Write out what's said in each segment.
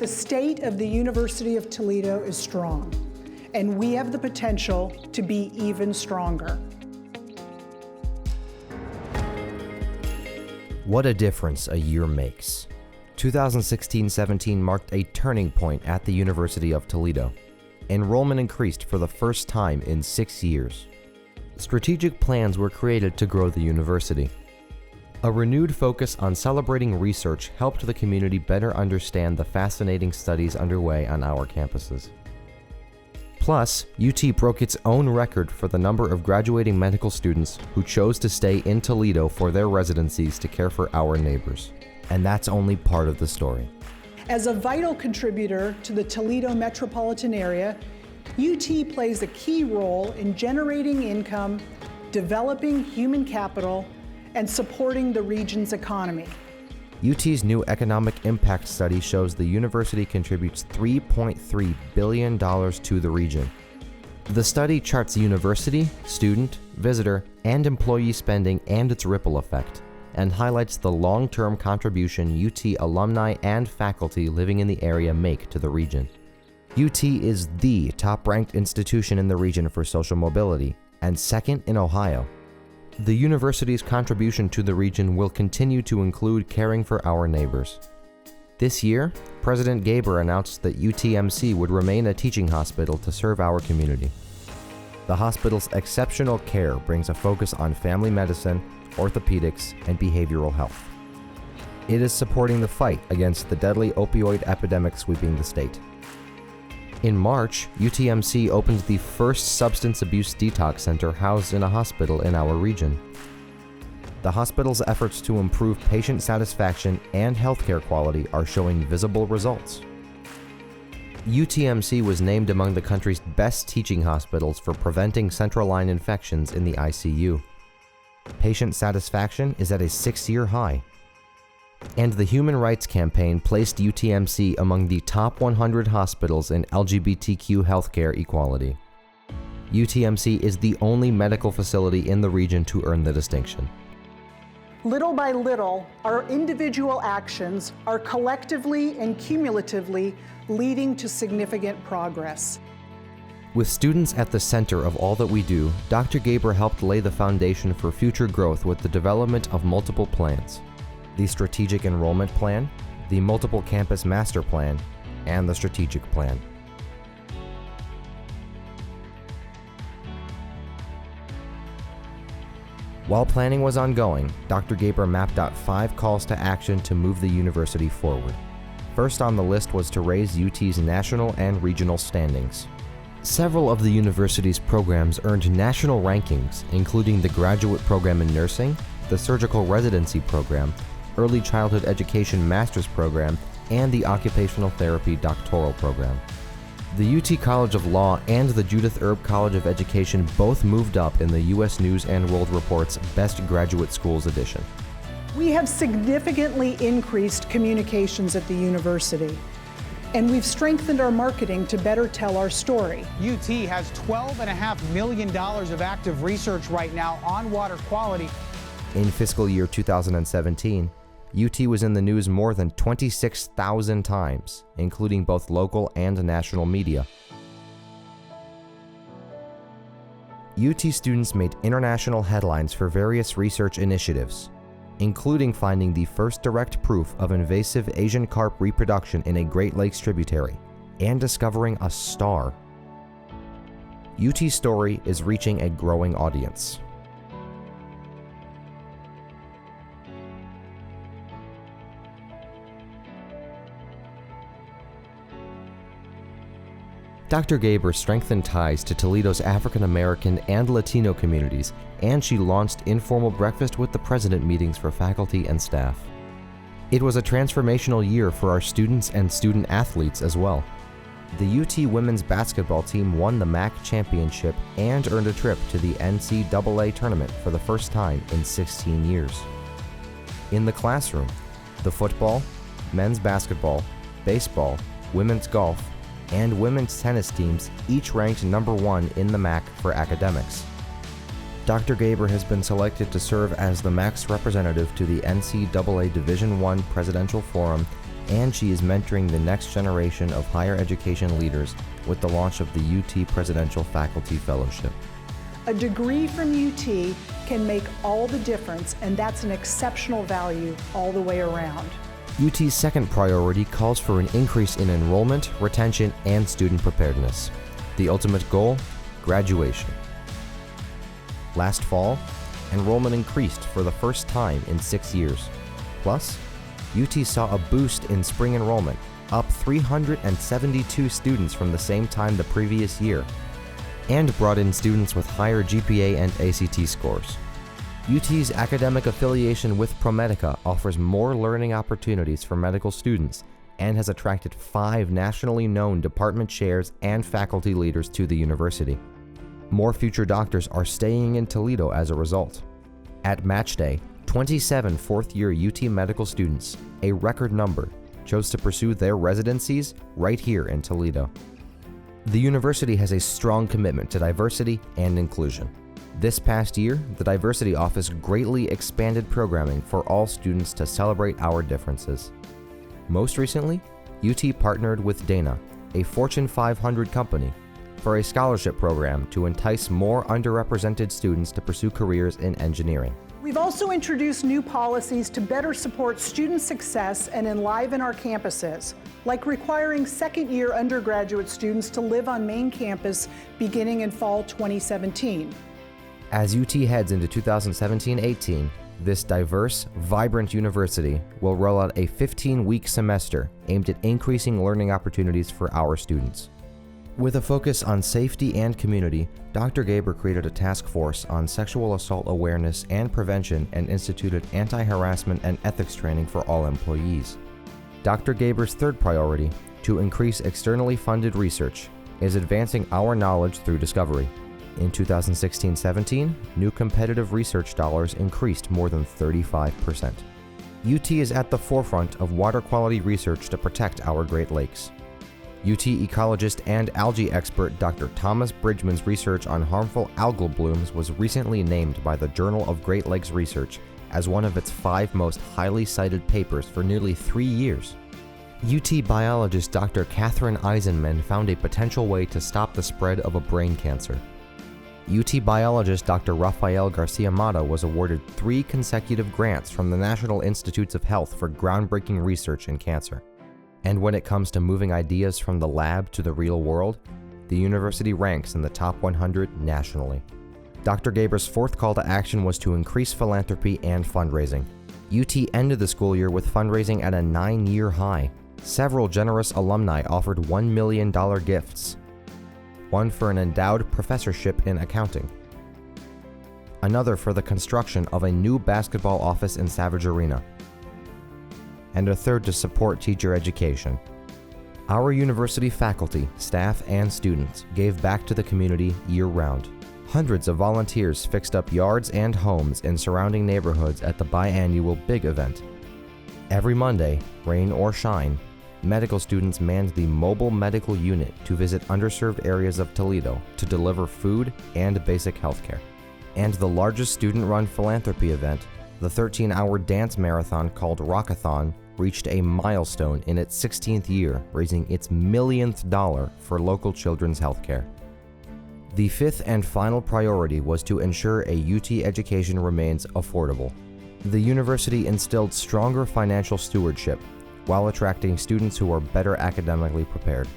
The state of the University of Toledo is strong, and we have the potential to be even stronger. What a difference a year makes. 2016-17 marked a turning point at the University of Toledo. Enrollment increased for the first time in 6 years. Strategic plans were created to grow the university. A renewed focus on celebrating research helped the community better understand the fascinating studies underway on our campuses. Plus, UT broke its own record for the number of graduating medical students who chose to stay in Toledo for their residencies to care for our neighbors. And that's only part of the story. As a vital contributor to the Toledo metropolitan area, UT plays a key role in generating income, developing human capital, and supporting the region's economy. UT's new economic impact study shows the university contributes $3.3 billion to the region. The study charts university, student, visitor, and employee spending and its ripple effect, and highlights the long-term contribution UT alumni and faculty living in the area make to the region. UT is the top-ranked institution in the region for social mobility, and second in Ohio. The university's contribution to the region will continue to include caring for our neighbors. This year, President Gaber announced that UTMC would remain a teaching hospital to serve our community. The hospital's exceptional care brings a focus on family medicine, orthopedics, and behavioral health. It is supporting the fight against the deadly opioid epidemic sweeping the state. In March, UTMC opened the first substance abuse detox center housed in a hospital in our region. The hospital's efforts to improve patient satisfaction and healthcare quality are showing visible results. UTMC was named among the country's best teaching hospitals for preventing central line infections in the ICU. Patient satisfaction is at a 6-year high. And the Human Rights Campaign placed UTMC among the top 100 hospitals in LGBTQ healthcare equality. UTMC is the only medical facility in the region to earn the distinction. Little by little, our individual actions are collectively and cumulatively leading to significant progress. With students at the center of all that we do, Dr. Gaber helped lay the foundation for future growth with the development of multiple plans: the Strategic Enrollment Plan, the Multiple Campus Master Plan, and the Strategic Plan. While planning was ongoing, Dr. Gaber mapped out 5 calls to action to move the university forward. First on the list was to raise UT's national and regional standings. Several of the university's programs earned national rankings, including the Graduate Program in Nursing, the Surgical Residency Program, Early Childhood Education Master's Program, and the Occupational Therapy Doctoral Program. The UT College of Law and the Judith Erb College of Education both moved up in the U.S. News & World Report's Best Graduate Schools edition. We have significantly increased communications at the university, and we've strengthened our marketing to better tell our story. UT has $12.5 million of active research right now on water quality. In fiscal year 2017, UT was in the news more than 26,000 times, including both local and national media. UT students made international headlines for various research initiatives, including finding the first direct proof of invasive Asian carp reproduction in a Great Lakes tributary, and discovering a star. UT's story is reaching a growing audience. Dr. Gaber strengthened ties to Toledo's African American and Latino communities, and she launched informal breakfast with the president meetings for faculty and staff. It was a transformational year for our students and student athletes as well. The UT women's basketball team won the MAC championship and earned a trip to the NCAA tournament for the first time in 16 years. In the classroom, the football, men's basketball, baseball, women's golf, and women's tennis teams each ranked number 1 in the MAC for academics. Dr. Gaber has been selected to serve as the MAC's representative to the NCAA Division I Presidential Forum and she is mentoring the next generation of higher education leaders with the launch of the UT Presidential Faculty Fellowship. A degree from UT can make all the difference, and that's an exceptional value all the way around. UT's second priority calls for an increase in enrollment, retention, and student preparedness. The ultimate goal? Graduation. Last fall, enrollment increased for the first time in 6 years. Plus, UT saw a boost in spring enrollment, up 372 students from the same time the previous year, and brought in students with higher GPA and ACT scores. UT's academic affiliation with ProMedica offers more learning opportunities for medical students and has attracted 5 nationally known department chairs and faculty leaders to the university. More future doctors are staying in Toledo as a result. At Match Day, 27 fourth-year UT medical students, a record number, chose to pursue their residencies right here in Toledo. The university has a strong commitment to diversity and inclusion. This past year, the Diversity Office greatly expanded programming for all students to celebrate our differences. Most recently, UT partnered with Dana, a Fortune 500 company, for a scholarship program to entice more underrepresented students to pursue careers in engineering. We've also introduced new policies to better support student success and enliven our campuses, like requiring second-year undergraduate students to live on main campus beginning in fall 2017. As UT heads into 2017-18, this diverse, vibrant university will roll out a 15-week semester aimed at increasing learning opportunities for our students. With a focus on safety and community, Dr. Gaber created a task force on sexual assault awareness and prevention and instituted anti-harassment and ethics training for all employees. Dr. Gaber's third priority, to increase externally funded research, is advancing our knowledge through discovery. In 2016-17, new competitive research dollars increased more than 35%. UT is at the forefront of water quality research to protect our Great Lakes. UT ecologist and algae expert Dr. Thomas Bridgman's research on harmful algal blooms was recently named by the Journal of Great Lakes Research as one of its 5 most highly cited papers for nearly 3 years. UT biologist Dr. Catherine Eisenman found a potential way to stop the spread of a brain cancer. UT biologist Dr. Rafael Garcia-Mata was awarded 3 consecutive grants from the National Institutes of Health for groundbreaking research in cancer. And when it comes to moving ideas from the lab to the real world, the university ranks in the top 100 nationally. Dr. Gaber's fourth call to action was to increase philanthropy and fundraising. UT ended the school year with fundraising at a 9-year high. Several generous alumni offered $1 million gifts. One for an endowed professorship in accounting. Another for the construction of a new basketball office in Savage Arena. And a third to support teacher education. Our university faculty, staff, and students gave back to the community year-round. Hundreds of volunteers fixed up yards and homes in surrounding neighborhoods at the biannual Big Event. Every Monday, rain or shine, medical students manned the mobile medical unit to visit underserved areas of Toledo to deliver food and basic health care. And the largest student-run philanthropy event, the 13-hour dance marathon called Rockathon, reached a milestone in its 16th year, raising its millionth dollar for local children's health care. The fifth and final priority was to ensure a UT education remains affordable. The university instilled stronger financial stewardship while attracting students who are better academically prepared.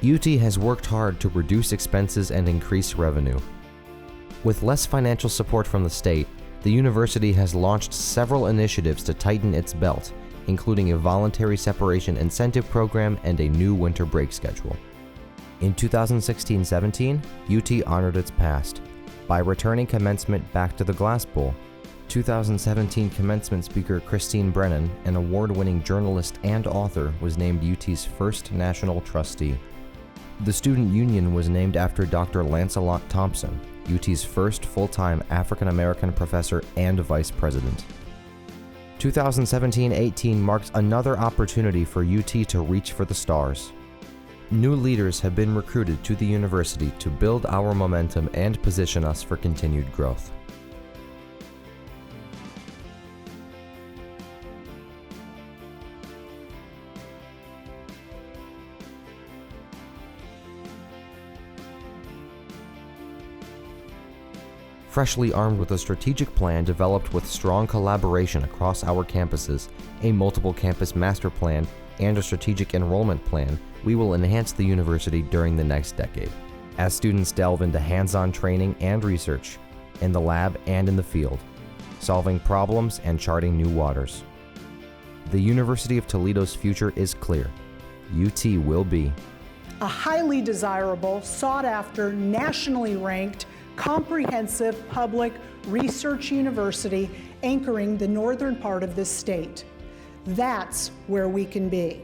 UT has worked hard to reduce expenses and increase revenue. With less financial support from the state, the university has launched several initiatives to tighten its belt, including a voluntary separation incentive program and a new winter break schedule. In 2016-17, UT honored its past by returning commencement back to the Glass Bowl. 2017 commencement speaker Christine Brennan, an award-winning journalist and author, was named UT's first national trustee. The student union was named after Dr. Lancelot Thompson, UT's first full-time African-American professor and vice president. 2017-18 marks another opportunity for UT to reach for the stars. New leaders have been recruited to the university to build our momentum and position us for continued growth. freshly armed with a strategic plan developed with strong collaboration across our campuses, a multiple campus master plan, and a strategic enrollment plan, we will enhance the university during the next decade. As students delve into hands-on training and research, in the lab and in the field, solving problems and charting new waters. The University of Toledo's future is clear. UT will be a highly desirable, sought-after, nationally ranked, comprehensive public research university anchoring the northern part of this state. That's where we can be.